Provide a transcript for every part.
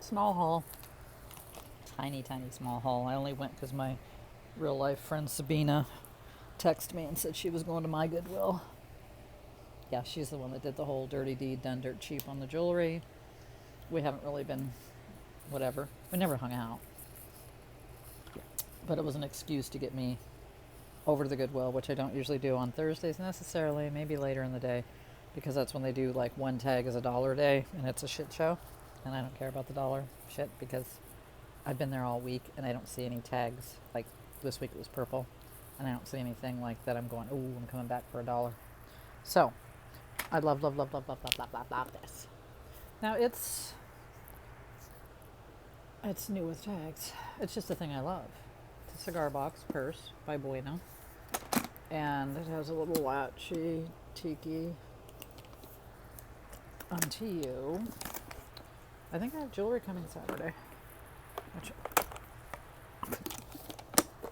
Small haul. Tiny, tiny small haul. I only went because my real life friend Sabina texted me and said she was going to my Goodwill. Yeah, she's the one that did the whole dirty deed done dirt cheap on the jewelry. We haven't really been whatever. We never hung out. But it was an excuse to get me over to the Goodwill, which I don't usually do on Thursdays necessarily, maybe later in the day, because that's when they do like one tag is $1 a day and it's a shit show. And I don't care about the dollar shit because I've been there all week and I don't see any tags. Like this week it was purple and I don't see anything like that I'm going, ooh, I'm coming back for $1. So I love, love, love, love, love, love, love, love, love this. Now it's new with tags. It's just a thing I love. It's a cigar box purse by Bueno. And it has a little latchy tiki onto you. I think I have jewelry coming Saturday. Which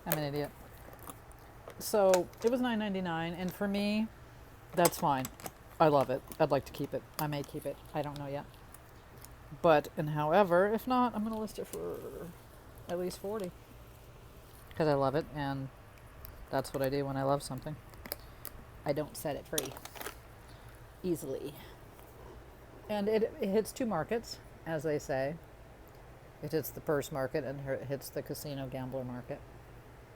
I'm an idiot. So it was $9.99, and for me, that's fine. I love it. I'd like to keep it. I may keep it. I don't know yet. But, and however, if not, I'm going to list it for at least 40 because I love it, and that's what I do when I love something. I don't set it free easily. And it hits two markets, as they say. It hits the purse market and it hits the casino gambler market.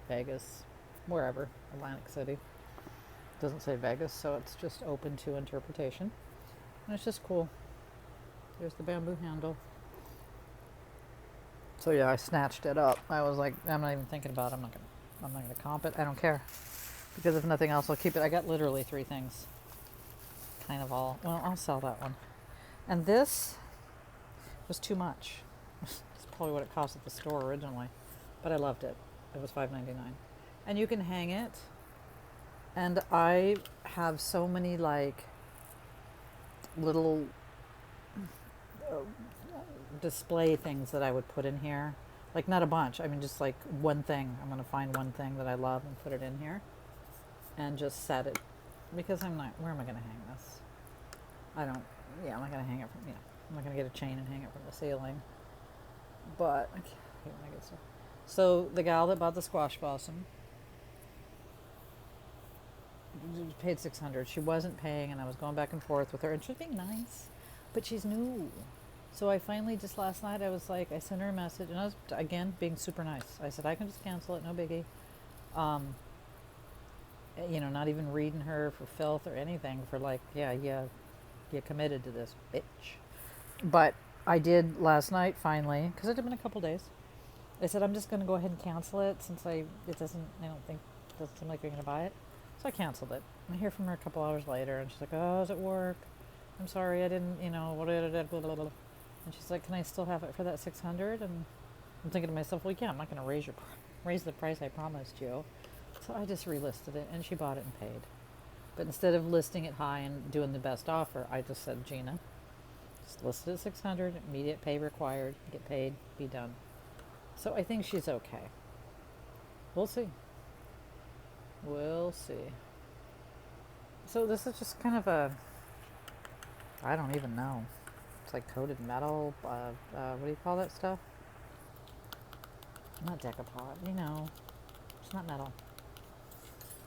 Vegas, wherever, Atlantic City. It doesn't say Vegas, so it's just open to interpretation. And it's just cool. There's the bamboo handle. So yeah, I snatched it up. I was like, I'm not even thinking about it. I'm not gonna comp it. I don't care. Because if nothing else, I'll keep it. I got literally 3 things. Kind of all. Well, I'll sell that one. And this was too much. It's probably what it cost at the store originally. But I loved it. It was $5.99. And you can hang it. And I have so many like little display things that I would put in here. Like not a bunch. I mean just like one thing. I'm going to find one thing that I love and put it in here. And just set it. Because I'm not, where am I going to hang this? I'm not going to hang it from, I'm not going to get a chain and hang it from the ceiling. But, I hate when I get stuff. So, the gal that bought the squash blossom paid $600. She wasn't paying, and I was going back and forth with her, and she was being nice, but she's new. So I finally, just last night, I was like, I sent her a message, and I was, again, being super nice. I said, I can just cancel it, no biggie. Not even reading her for filth or anything for like, you committed to this, bitch. But I did last night finally, because it had been a couple days. I said, I'm just going to go ahead and cancel it since it doesn't seem like you're going to buy it. So I canceled it. I hear from her a couple hours later, and she's like, oh, I was at work. I'm sorry, I didn't, blah, blah, blah, blah. And she's like, can I still have it for that $600? And I'm thinking to myself, well, yeah, I'm not going to raise the price I promised you. So I just relisted it, and she bought it and paid. But instead of listing it high and doing the best offer, I just said, Gina, just list it at $600, immediate pay required, get paid, be done. So I think she's okay. We'll see. We'll see. So this is just kind of I don't even know. It's like coated metal. What do you call that stuff? Not Decapod. It's not metal.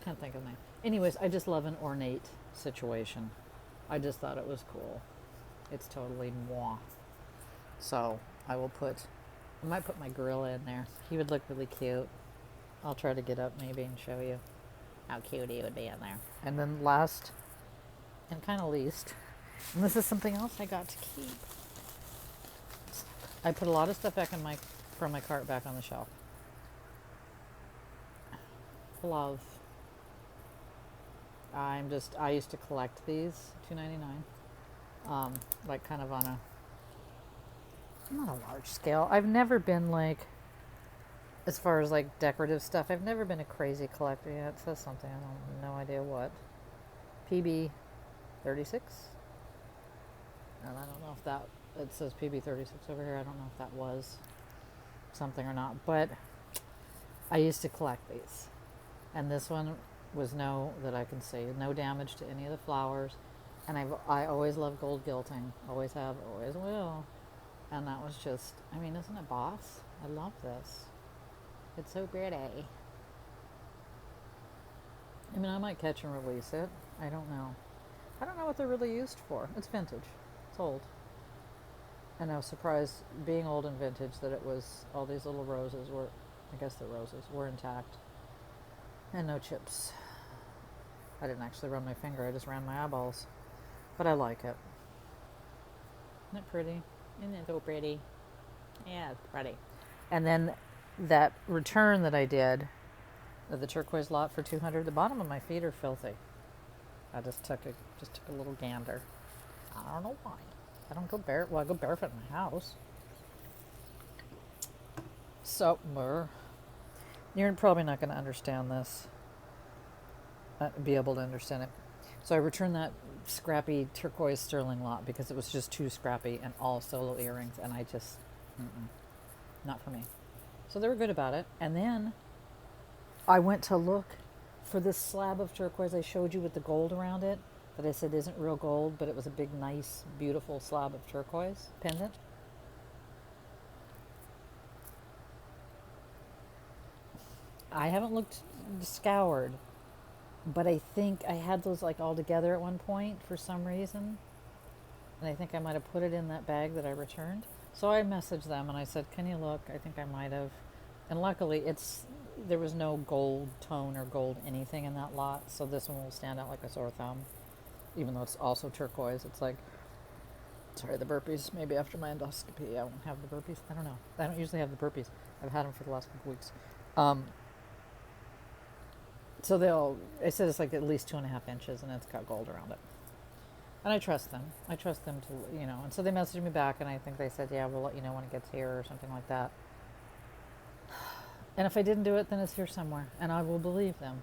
Can't think of the name. Anyways, I just love an ornate situation. I just thought it was cool. It's totally moi. So I might put my gorilla in there. He would look really cute. I'll try to get up maybe and show you how cute he would be in there. And then last and kind of least, and this is something else I got to keep. I put a lot of stuff from my cart back on the shelf. Love. I used to collect these, $2.99, like kind of on not a large scale. I've never been like, as far as like decorative stuff, I've never been a crazy collector. Yeah, it says something, I don't no idea what. PB 36, and I don't know if it says PB 36 over here. I don't know if that was something or not, but I used to collect these, and this one was that I can see, no damage to any of the flowers. And I always love gold gilting. Always have, always will. And that was just, I mean, isn't it boss? I love this. It's so pretty. I mean, I might catch and release it. I don't know. I don't know what they're really used for. It's vintage. It's old. And I was surprised, being old and vintage, that it was all these little roses were, I guess the roses, were intact. And no chips. I didn't actually run my finger, I just ran my eyeballs. But I like it. Isn't it pretty? Isn't it so pretty? Yeah, it's pretty. And then that return that I did of the turquoise lot for 200, the bottom of my feet are filthy. I just took a little gander. I don't know why. I don't go barefoot. Well, I go barefoot in my house. So, you're probably not going to understand this. Be able to understand it. So I returned that scrappy turquoise sterling lot because it was just too scrappy and all solo earrings, and I just, not for me. So they were good about it. And then I went to look for this slab of turquoise I showed you with the gold around it that I said isn't real gold, but it was a big, nice, beautiful slab of turquoise pendant. I haven't looked scoured, but I think I had those like all together at one point for some reason. And I think I might have put it in that bag that I returned. So I messaged them and I said, "Can you look? I think I might have." And luckily, there was no gold tone or gold anything in that lot, so this one will stand out like a sore thumb, even though it's also turquoise. It's like, sorry, the burpees. Maybe after my endoscopy, I won't have the burpees. I don't know. I don't usually have the burpees. I've had them for the last couple weeks. So I said it's like at least 2.5 inches, and it's got gold around it. And I trust them. I trust them to, And so they messaged me back, and I think they said, "Yeah, we'll let you know when it gets here," or something like that. And if I didn't do it, then it's here somewhere, and I will believe them.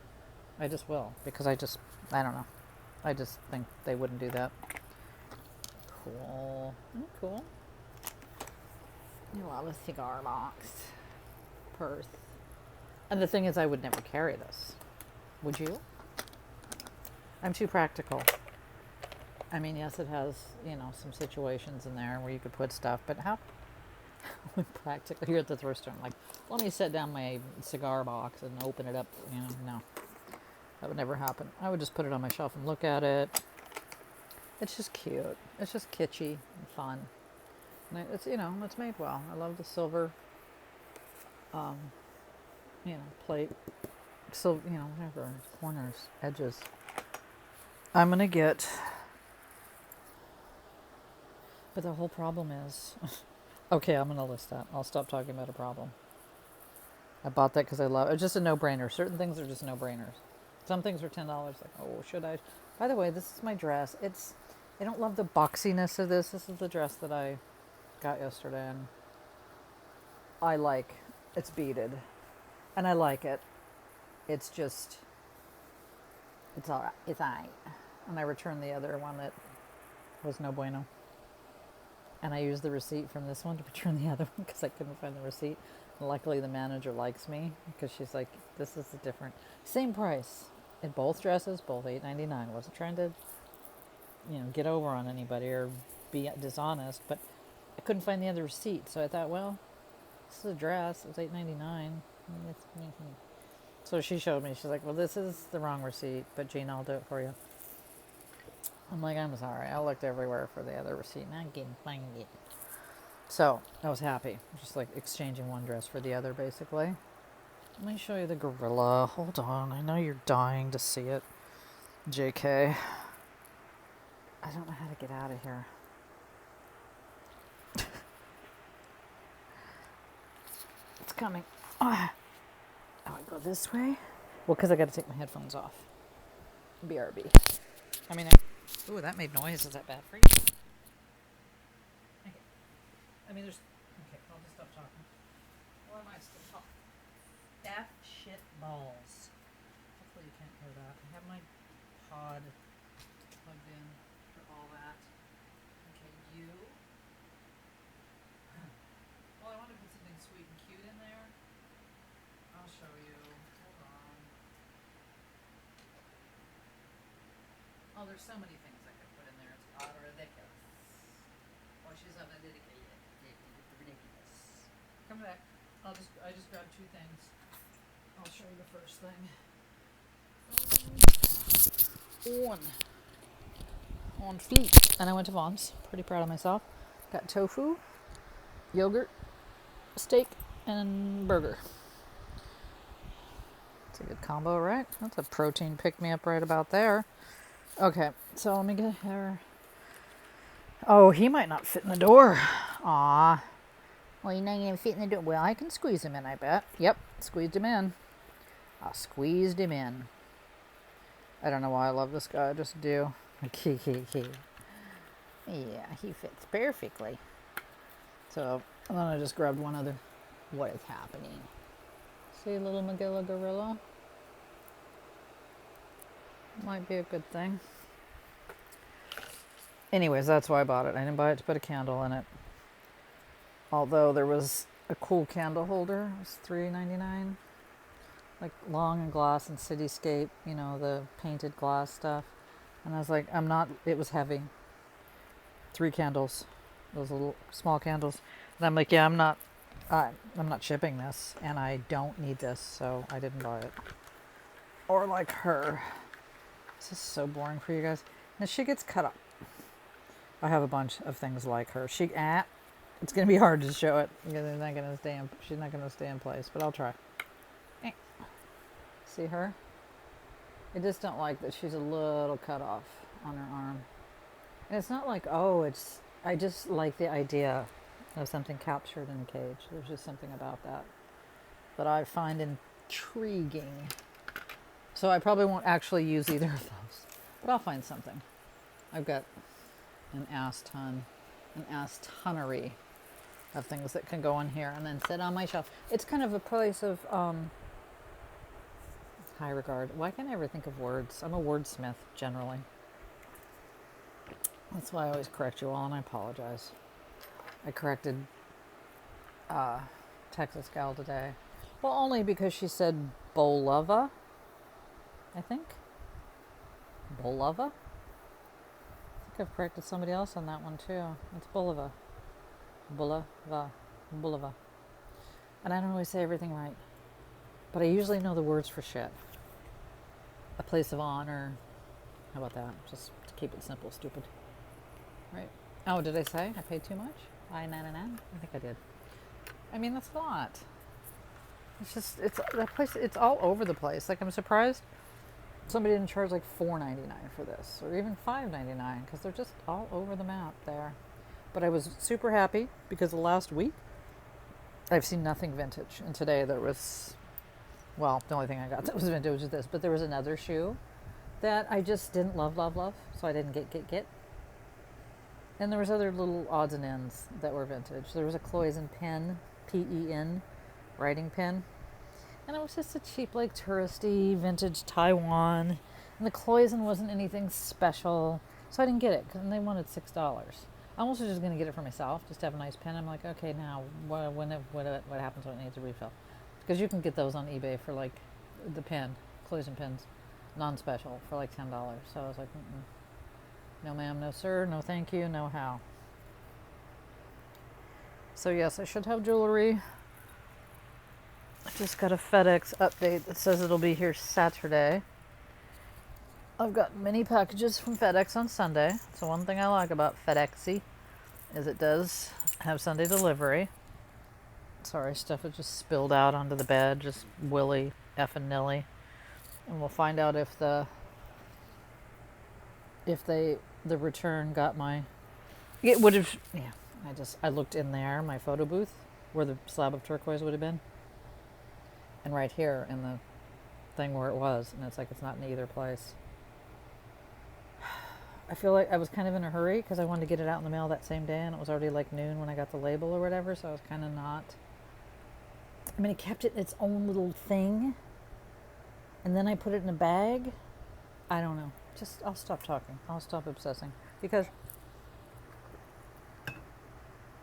I just will, because I don't know. I just think they wouldn't do that. Cool. Cool. I love a cigar box. Purse. And the thing is, I would never carry this. Would you? I'm too practical. I mean, yes, it has, some situations in there where you could put stuff, but how practical? Here at the thrift store, I'm like, let me set down my cigar box and open it up. No, that would never happen. I would just put it on my shelf and look at it. It's just cute. It's just kitschy and fun. And it's, it's made well. I love the silver, plate. So, whatever, corners, edges. I'm going to get, but the whole problem is, okay, I'm going to list that. I'll stop talking about a problem. I bought that because I love it. It's just a no-brainer. Certain things are just no-brainers. Some things are $10. Like, oh, should I? By the way, this is my dress. I don't love the boxiness of this. This is the dress that I got yesterday, and it's beaded, and I like it. It's just, it's all right. It's all right. And I returned the other one that was no bueno. And I used the receipt from this one to return the other one because I couldn't find the receipt. And luckily, the manager likes me because she's like, this is a different, same price in both dresses, both $8.99. Wasn't trying to, get over on anybody or be dishonest, but I couldn't find the other receipt. So I thought, well, this is a dress. It was $8.99. So she showed me. She's like, well, this is the wrong receipt, but Gina, I'll do it for you. I'm like, I'm sorry. I looked everywhere for the other receipt, and I couldn't find it. So I was happy. Just like exchanging one dress for the other, basically. Let me show you the gorilla. Hold on. I know you're dying to see it. JK. I don't know how to get out of here. It's coming. Oh, I go this way? Well, because I got to take my headphones off. BRB. Ooh, that made noise. Is that bad for you? Okay. Okay, I'll just stop talking. Or I might still talk. F shit balls. Hopefully you can't hear that. I have my pod plugged in for all that. Okay, you. Well, I want to put something sweet and cute in there. I'll show you. Hold on. Oh, there's so many things I could put in there. It's ridiculous. Oh, she's on a dedicated. Come back. I just grabbed two things. I'll show you the first thing. On fleek. And I went to Vaughn's. Pretty proud of myself. Got tofu, yogurt, steak, and burger. It's a good combo, right? That's a protein pick-me-up right about there. Okay, so let me get her. Oh, he might not fit in the door. Aw. Well, you're not going to fit in the door. Well, I can squeeze him in, I bet. Yep, squeezed him in. I squeezed him in. I don't know why I love this guy. I just do. Yeah, he fits perfectly. So, and then I just grabbed one other. What is happening? See, little Magilla Gorilla? Might be a good thing. Anyways, that's why I bought it. I didn't buy it to put a candle in it. Although there was a cool candle holder. It was $3.99. Like long and glass and cityscape, you know, the painted glass stuff. And I was like, it was heavy. 3 candles. Those little small candles. And I'm like, yeah, I'm not shipping this. And I don't need this, so I didn't buy it. Or like her. This is so boring for you guys. Now she gets cut up. I have a bunch of things like her. It's going to be hard to show it because she's not going to stay in place, but I'll try. See her? I just don't like that she's a little cut off on her arm. And it's not like, I just like the idea of something captured in a cage. There's just something about that I find intriguing. So I probably won't actually use either of those, but I'll find something. I've got an ass tonnery of things that can go in here and then sit on my shelf. It's kind of a place of high regard. Why can't I ever think of words? I'm a wordsmith generally. That's why I always correct you all, and I apologize. I corrected Texas gal today. Well, only because she said bolova, I think. Bolova? I think I've corrected somebody else on that one too. It's bolova. Bulova. And I don't always say everything right. But I usually know the words for shit. A place of honor. How about that? Just to keep it simple, stupid. Right. Oh, did I say I paid too much? $5.99? I think I did. I mean, that's a lot. It's all over the place. Like, I'm surprised somebody didn't charge like $4.99 for this, or even $5.99, because they're just all over the map there. But I was super happy because the last week I've seen nothing vintage, and today there was, well, the only thing I got that was vintage was this, but there was another shoe that I just didn't love, so I didn't get. And there was other little odds and ends that were vintage. There was a Cloyson pen, P-E-N, writing pen. And it was just a cheap, like, touristy, vintage Taiwan. And the Cloyson wasn't anything special. So I didn't get it, because they wanted $6. I almost was just going to get it for myself, just to have a nice pen. I'm like, okay, now, what happens when it needs a refill? Because you can get those on eBay for, like, the pen, Cloyson pens, non-special, for like $10. So I was like, no ma'am, no sir, no thank you, no how. So yes, I should have jewelry. I just got a FedEx update that says it'll be here Saturday. I've got many packages from FedEx on Sunday. So one thing I like about FedExy is it does have Sunday delivery. Sorry, stuff has just spilled out onto the bed, just willy effing nilly. And we'll find out if the return got my, it would have, yeah, I looked in there, my photo booth, where the slab of turquoise would have been, and right here in the thing where it was, and it's like it's not in either place. I feel like I was kind of in a hurry because I wanted to get it out in the mail that same day, and it was already like noon when I got the label or whatever, so I was kind of not, I mean, it kept it in its own little thing, and then I put it in a bag. I don't know. Just, I'll stop talking. I'll stop obsessing. Because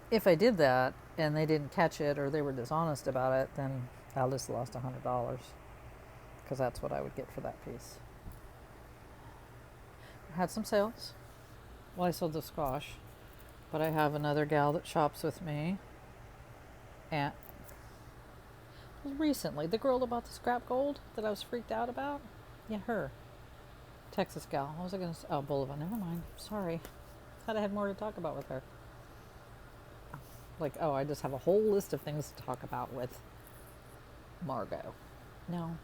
if I did that and they didn't catch it or they were dishonest about it, then I just lost $100. Because that's what I would get for that piece. I had some sales. Well, I sold the squash. But I have another gal that shops with me. And recently. The girl that bought the scrap gold that I was freaked out about. Yeah, her. Texas gal. What was I going to say? Oh, Boulevard. Never mind. Sorry. Thought I had more to talk about with her. Like, oh, I just have a whole list of things to talk about with Margot. No.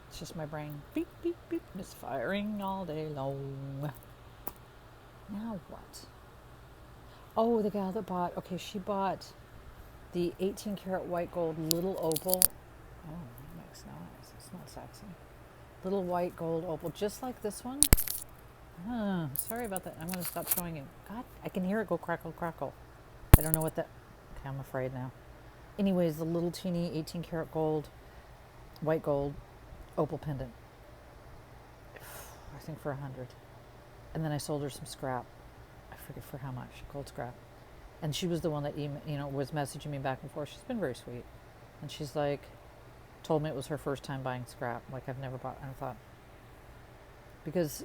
It's just my brain. Beep, beep, beep. Misfiring all day long. Now what? Oh, the gal that bought, okay, she bought the 18 karat white gold little opal. Oh, that makes noise. It's not sexy. Little white gold opal, just like this one. Sorry about that. I'm going to stop showing you. God, I can hear it go crackle, crackle. I don't know what that... Okay, I'm afraid now. Anyways, the little teeny 18 karat gold, white gold opal pendant. I think for $100. And then I sold her some scrap. I forget for how much, gold scrap. And she was the one that was messaging me back and forth. She's been very sweet. And she's like, told me it was her first time buying scrap. Like, I've never bought, and I thought, because,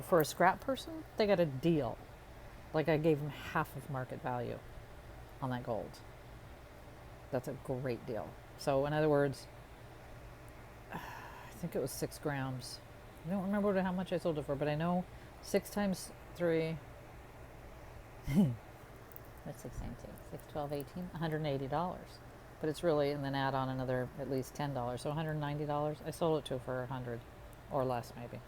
for a scrap person, they got a deal. Like, I gave them half of market value on that gold. That's a great deal. So, in other words, I think it was 6 grams. I don't remember how much I sold it for, but I know 6 times 3. What's 6 times 2? 6, 12, 18, $180. But it's really, and then add on another at least $10. So $190. I sold it to her for $100 or less maybe.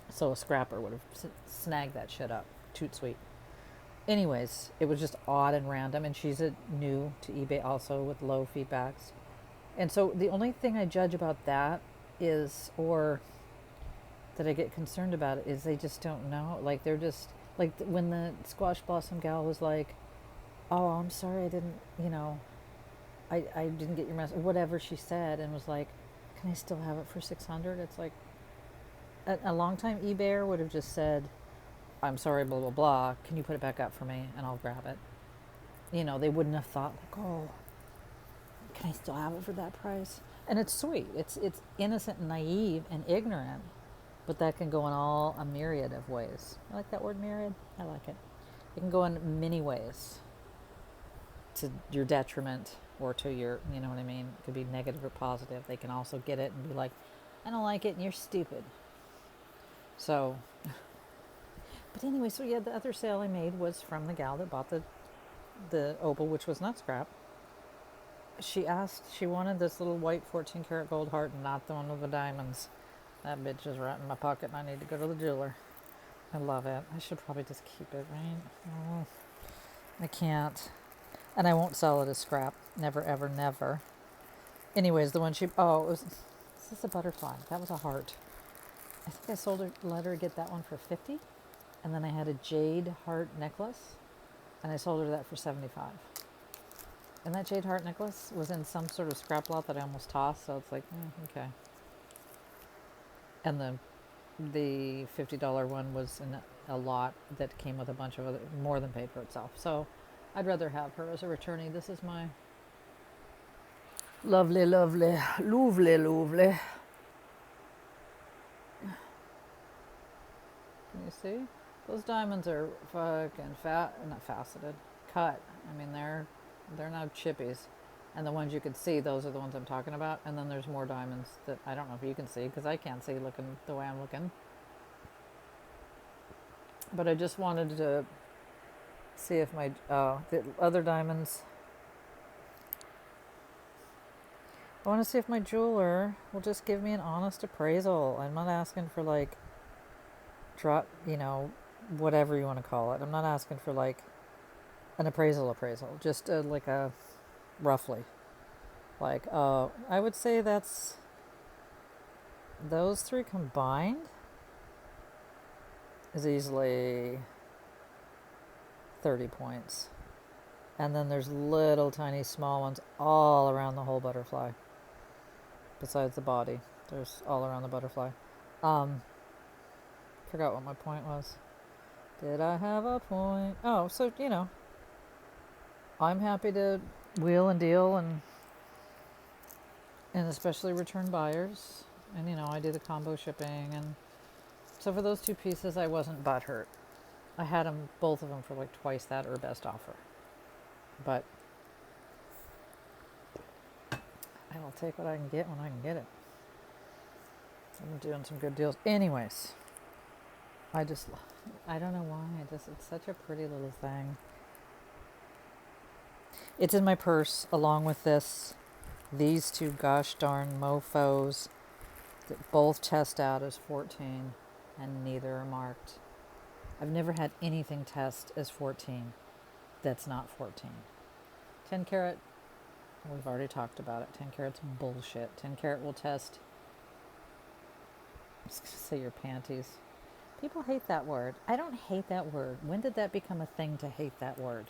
So a scrapper would have snagged that shit up. Toot sweet. Anyways, it was just odd and random, and she's new to eBay also with low feedbacks. And so the only thing I judge about that is, or that I get concerned about it, is they just don't know. Like, they're just, like when the squash blossom gal was like, oh, I'm sorry, I didn't, I didn't get your message, whatever she said, and was like, can I still have it for $600? It's like, a long-time eBayer would have just said, I'm sorry, blah, blah, blah, can you put it back up for me, and I'll grab it. They wouldn't have thought, like, oh, can I still have it for that price? And it's sweet. It's innocent and naive and ignorant, but that can go in a myriad of ways. I like that word, myriad. I like it. It can go in many ways to your detriment or to your, you know what I mean? It could be negative or positive. They can also get it and be like, I don't like it and you're stupid. So, but anyway, so yeah, the other sale I made was from the gal that bought the opal, which was not scrap. She wanted this little white 14 karat gold heart, and not the one with the diamonds. That bitch is right in my pocket and I need to go to the jeweler. I love it. I should probably just keep it, right? Oh, I can't. And I won't sell it as scrap. Never, ever, never. Anyways, the one is this a butterfly? That was a heart. I think I let her get that one for $50. And then I had a jade heart necklace, and I sold her that for $75. And that jade heart necklace was in some sort of scrap lot that I almost tossed, so it's like, okay. And the $50 one was in a lot that came with a bunch of other, more than paid for itself. So I'd rather have her as a returnee. This is my lovely, lovely, lovely, lovely. Can you see? Those diamonds are fucking not faceted, cut. I mean, they're now chippies. And the ones you can see, those are the ones I'm talking about. And then there's more diamonds that I don't know if you can see, because I can't see looking the way I'm looking. But I just wanted to see if the other diamonds, I want to see if my jeweler will just give me an honest appraisal. I'm not asking for like, whatever you want to call it. I'm not asking for like an appraisal, just like a roughly. Like, I would say that's those 3 combined is easily 30 points. And then there's little tiny small ones all around the whole butterfly. Besides the body, there's all around the butterfly. Forgot what my point was. Did I have a point? Oh, so, I'm happy to wheel and deal and especially return buyers. And, I do the combo shipping. And so for those 2 pieces, I wasn't butthurt. I had both of them for like twice that or best offer. But I'll take what I can get when I can get it. I'm doing some good deals. Anyways, I don't know why. It's such a pretty little thing. It's in my purse along with these two gosh darn mofos that both test out as 14 and neither are marked. I've never had anything test as 14 that's not 14. 10 carat, we've already talked about it. 10 carat's bullshit. 10 carat will test, I was going to say your panties. People hate that word. I don't hate that word. When did that become a thing to hate that word?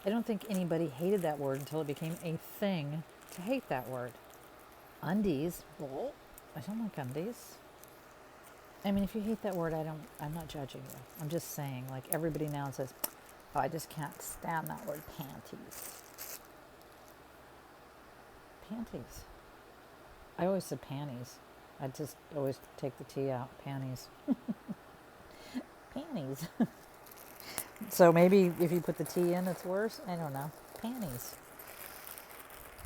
I don't think anybody hated that word until it became a thing to hate that word. Undies. Well, I don't like undies. I mean, if you hate that word, I'm not judging you. I'm just saying, like, everybody now says, oh, I just can't stand that word, panties. Panties. I always said panties. I just always take the T out. Panties. Panties. So maybe if you put the T in, it's worse. I don't know. Panties.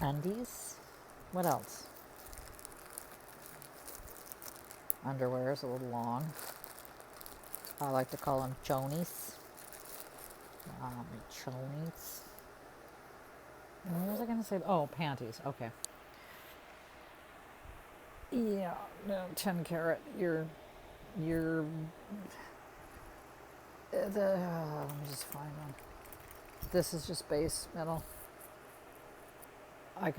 Undies. What else? Underwear is a little long. I like to call them chonies. Chonies. What was I going to say? Oh, panties. Okay. Yeah, no, 10 carat. You're let me just find one. This is just base metal. I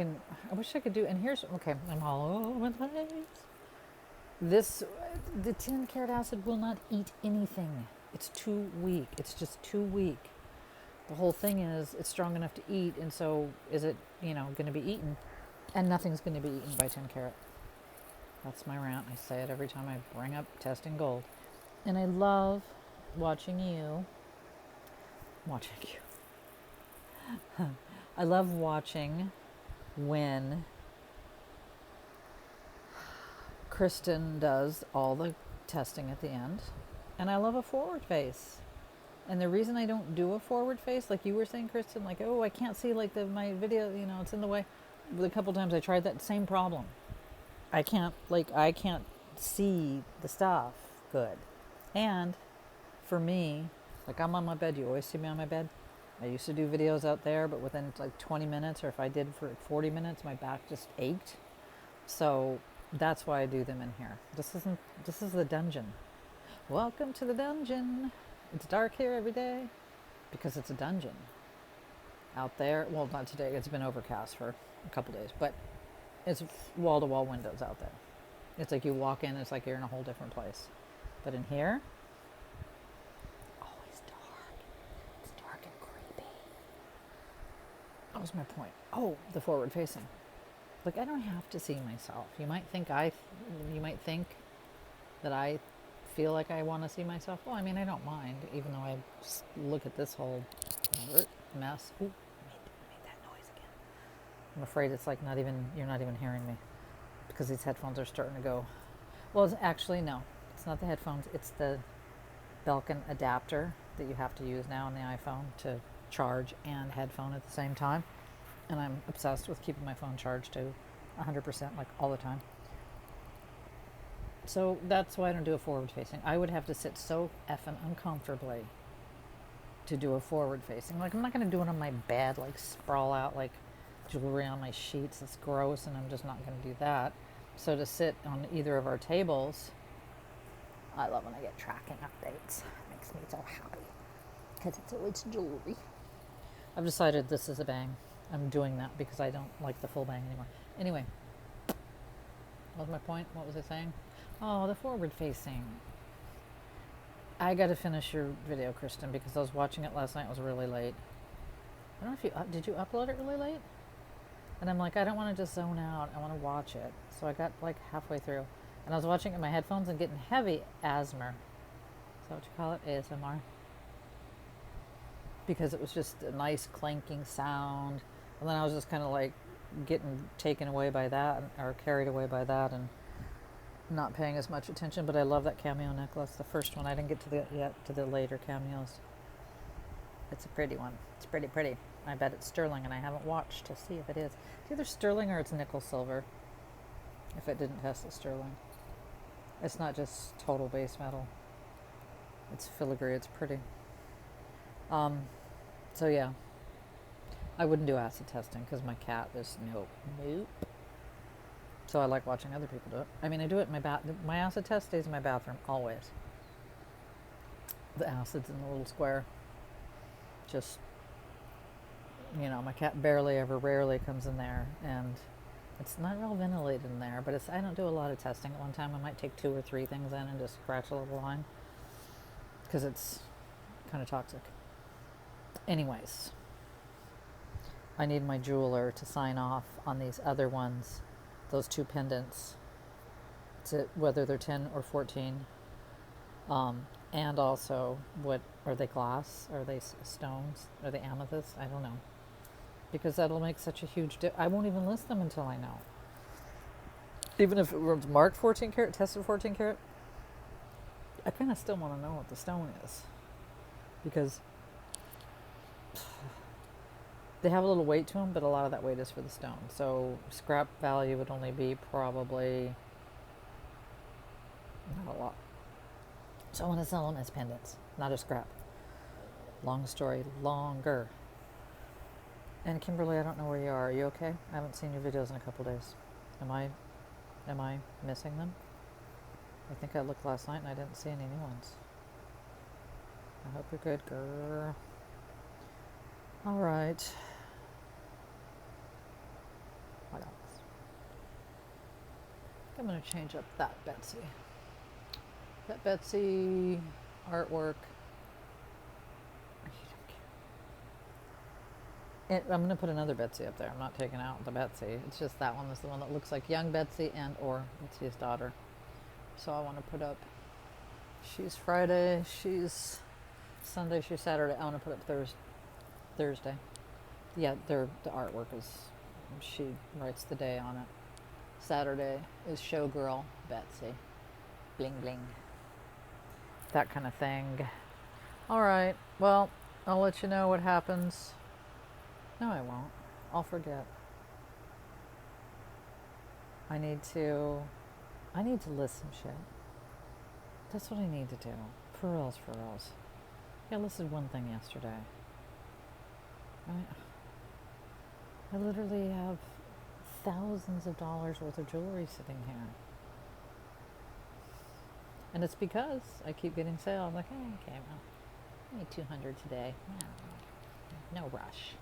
wish I could do, and here's, okay, I'm all over the place. The 10 carat acid will not eat anything. It's too weak. It's just too weak. The whole thing is it's strong enough to eat, and so is it, going to be eaten? And nothing's going to be eaten by 10 carat. That's my rant. I say it every time I bring up testing gold. And I love watching you. I love watching when Kristen does all the testing at the end. And I love a forward face. And the reason I don't do a forward face, like you were saying, Kristen, like, oh, I can't see like my video, it's in the way. A couple times I tried that same problem. I can't see the stuff good. And for me, like I'm on my bed, you always see me on my bed. I used to do videos out there, but within like 20 minutes, or if I did for 40 minutes, my back just ached. So that's why I do them in here. This is the dungeon. Welcome to the dungeon. It's dark here every day because it's a dungeon out there. Well, not today. It's been overcast for a couple days, but it's wall-to-wall windows out there. It's like you walk in, it's like you're in a whole different place. But in here, always dark. It's dark and creepy. That was my point. Oh, the forward facing. Like, I don't have to see myself. You might think that I feel like I want to see myself. Well, I mean, I don't mind, even though I look at this whole mess. Ooh, made that noise again. I'm afraid it's like you're not even hearing me because these headphones are starting to go. Well, it's actually, no, it's not the headphones. It's the Belkin adapter that you have to use now on the iPhone to charge and headphone at the same time. And I'm obsessed with keeping my phone charged to 100%, like all the time. So that's why I don't do a forward facing. I would have to sit so effing uncomfortably to do a forward facing. Like, I'm not going to do it on my bed, like sprawl out like jewelry on my sheets. It's gross, and I'm just not going to do that. So to sit on either of our tables, I love when I get tracking updates. It makes me so happy because it's always jewelry. I've decided this is a bang. I'm doing that because I don't like the full bang anymore. Anyway, what was my point? What was I saying? Oh, the forward facing. I got to finish your video, Kristen, because I was watching it last night. It was really late. I don't know if did you upload it really late? And I'm like, I don't want to just zone out. I want to watch it. So I got like halfway through, and I was watching it in my headphones and getting heavy asthma. Is that what you call it? ASMR. Because it was just a nice clanking sound, and then I was just kind of like getting taken away by that, or carried away by that, and not paying as much attention. But I love that cameo necklace. The first one, I didn't get to the later cameos. It's a pretty one. It's pretty pretty. I bet it's sterling, and I haven't watched to see if it is. It's either sterling or it's nickel silver. If it didn't test as sterling, it's not just total base metal. It's filigree. It's pretty. So yeah, I wouldn't do acid testing because my cat is nope. So I like watching other people do it. I mean, I do it in my bath. My acid test stays in my bathroom always. The acid's in the little square. Just, my cat rarely comes in there, and it's not real ventilated in there. But I don't do a lot of testing at one time. I might take 2 or 3 things in and just scratch a little line because it's kind of toxic. Anyways, I need my jeweler to sign off on these other ones, those 2 pendants, whether they're 10 or 14. And also, what are they, glass? Are they stones? Are they amethyst? I don't know. Because that'll make such a huge difference. I won't even list them until I know. Even if it was marked 14 karat, tested 14 karat, I kind of still want to know what the stone is. Because they have a little weight to them, but a lot of that weight is for the stone. So scrap value would only be probably not a lot. So I want to sell them as pendants, not as scrap. Long story longer. And Kimberly, I don't know where you are. Are you okay? I haven't seen your videos in a couple days. Am I missing them? I think I looked last night and I didn't see any new ones. I hope you're good, girl. All right. What else? I'm going to change up that Betsy. That Betsy artwork. I'm going to put another Betsy up there. I'm not taking out the Betsy. It's just that one is the one that looks like young Betsy and or Betsy's daughter. So I want to put up, she's Friday, she's Sunday, she's Saturday. I want to put up Thursday. Yeah, the artwork is, she writes the day on it. Saturday is Showgirl Betsy. Bling bling. That kind of thing. All right. Well, I'll let you know what happens. No, I won't. I'll forget. I need to list some shit. That's what I need to do. For reals. Yeah, I listed one thing yesterday. I literally have thousands of dollars worth of jewelry sitting here. And it's because I keep getting sale. I'm like, okay, well, I need 200 today. No rush.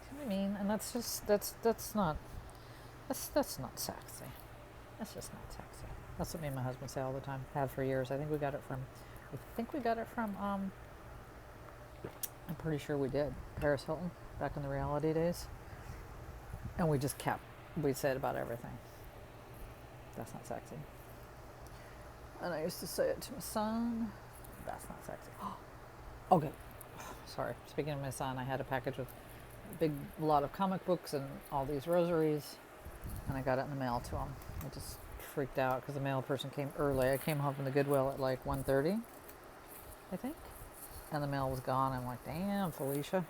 You know what I mean? And that's just, that's not sexy. That's just not sexy. That's what me and my husband say all the time. Have for years. I think we got it from, I'm pretty sure we did, Paris Hilton, back in the reality days. And we said about everything. That's not sexy. And I used to say it to my son. That's not sexy. Okay. Sorry. Speaking of my son, I had a package with a lot of comic books and all these rosaries. And I got it in the mail to him. I just freaked out because the mail person came early. I came home from the Goodwill at like 1:30, I think. And the mail was gone. I'm like, damn, Felicia.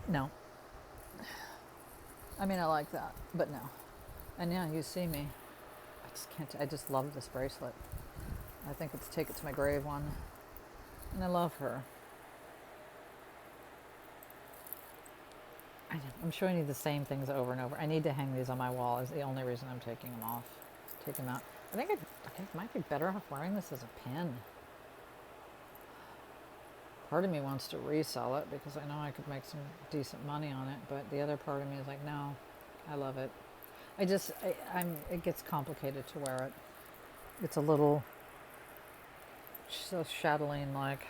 No. I mean, I like that, but no. And yeah, you see me. I just love this bracelet. I think it's Take It to My Grave one. And I love her. I'm showing you the same things over and over. I need to hang these on my wall is the only reason I'm taking them off. Taking them out. I think I might be better off wearing this as a pin. Part of me wants to resell it because I know I could make some decent money on it, but the other part of me is like, no, I love it. It gets complicated to wear it. It's a little so chatelaine like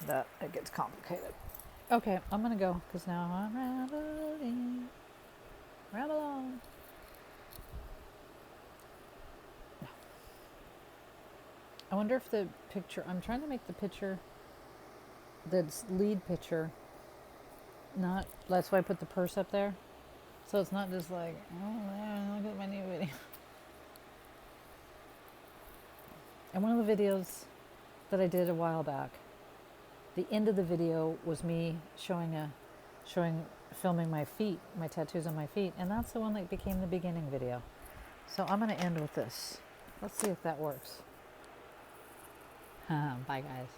that it gets complicated. Okay, I'm gonna go because now I'm rambling. Ramble on. I wonder if the picture, I'm trying to make the picture, the lead picture, that's why I put the purse up there. So it's not just like, oh, look at my new video. And one of the videos that I did a while back, The end of the video was me filming my feet, my tattoos on my feet, and that's the one that became the beginning video. So I'm going to end with this. Let's see if that works. Bye, guys.